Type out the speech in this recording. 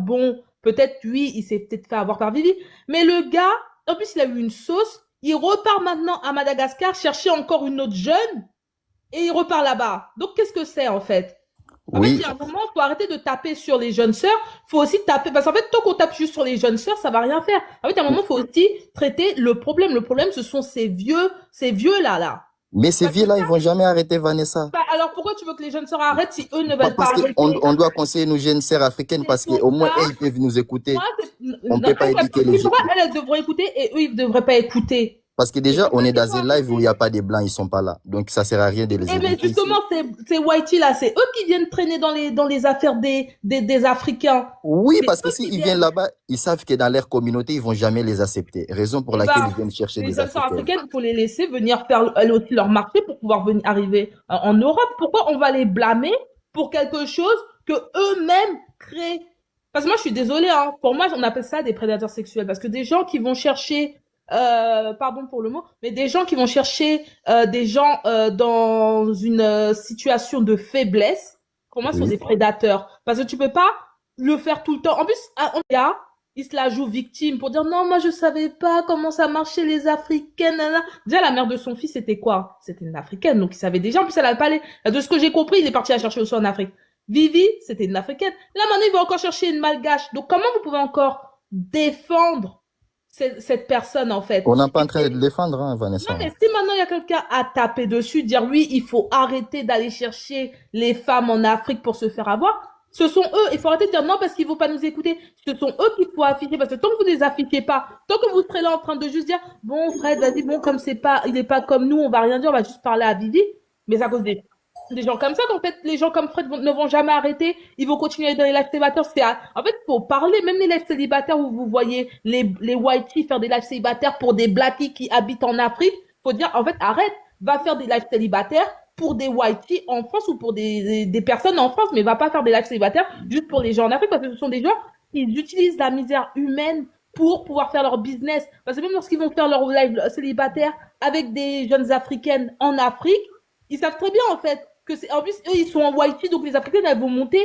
bon, peut-être lui, il s'est peut-être fait avoir par Vivi. Mais le gars, en plus, il a eu une sauce. Il repart maintenant à Madagascar chercher encore une autre jeune et il repart là-bas. Donc, qu'est-ce que c'est en fait? En fait, il Oui, y a un moment, il faut arrêter de taper sur les jeunes sœurs. Il faut aussi taper, parce qu'en fait, tant qu'on tape juste sur les jeunes sœurs, ça va rien faire. En fait, il y a un moment, il faut aussi traiter le problème. Le problème, ce sont ces vieux là. mais ces Parce que vieux-là, ils vont jamais arrêter Vanessa. bah, alors pourquoi tu veux que les jeunes sœurs arrêtent si eux ne veulent pas Parce qu'on arrêter? on doit conseiller nos jeunes sœurs africaines C'est parce pour qu'au moins, ça, elles, ils peuvent nous moi, écouter. On ne non, peut pas éduquer les jeunes. pourquoi elles devraient écouter et eux, ils ne devraient pas écouter? Parce que C'est déjà, comme on ça est qu'il dans faut un live où il n'y arrêter. a pas des blancs, ils sont pas là. Donc, ça sert à rien de les Eh bien, éduquer ici. justement, ces whiteys là, c'est eux qui viennent traîner dans les affaires des Africains. Oui, C'est parce que eux qui s'ils viennent viennent. là-bas, ils savent que dans leur communauté, ils vont jamais les accepter. Raison pour Eh laquelle ben, ils viennent chercher les des jeunes sœurs Africaines. africaines, il faut les laisser venir faire elles aussi leur marché pour pouvoir venir arriver en Europe. Pourquoi on va les blâmer pour quelque chose que eux-mêmes créent? Parce que moi, je suis désolée, hein. Pour moi, on appelle ça des prédateurs sexuels. Parce que des gens qui vont chercher, pardon pour le mot, mais des gens qui vont chercher des gens dans une situation de faiblesse, pour moi, sont Oui. des prédateurs. Parce que tu peux pas le faire tout le temps. En plus, un gars, il se la joue victime pour dire non, moi je savais pas comment ça marchait les Africaines. Nanana. Déjà, la mère de son fils, c'était quoi? C'était une Africaine, donc il savait déjà. En plus, elle avait pas les... De ce que j'ai compris, il est parti la chercher aussi en Afrique. Vivi, c'était une Africaine. Là, maintenant, il va encore chercher une Malgache. Donc, comment vous pouvez encore défendre cette personne, en fait? On n'est pas en Et train de le défendre, hein, non, Vanessa. mais si maintenant il y a quelqu'un à taper dessus, dire oui, il faut arrêter d'aller chercher les femmes en Afrique pour se faire avoir, ce sont eux. Il faut arrêter de dire non parce qu'il ne faut pas nous écouter. Ce sont eux qu'il faut afficher parce que tant que vous ne les affichez pas, tant que vous serez là en train de juste dire bon Fred, vas-y, bon comme c'est pas, il n'est pas comme nous, on va rien dire, on va juste parler à Vivi. Mais c'est à cause des gens comme ça qu'en fait les gens comme Fred ne vont jamais arrêter. Ils vont continuer dans les lives célibataires. En fait, faut parler. Même les lives célibataires où vous voyez les whiteys faire des lives célibataires pour des blackies qui habitent en Afrique, faut dire en fait arrête, va faire des lives célibataires pour des whiteys en France ou pour des personnes en France, mais va pas faire des lives célibataires juste pour les gens en Afrique parce que ce sont des gens qui utilisent la misère humaine pour pouvoir faire leur business. Parce que même lorsqu'ils vont faire leur live célibataire avec des jeunes africaines en Afrique, ils savent très bien en fait que c'est en plus eux ils sont en whitey donc les africaines elles vont monter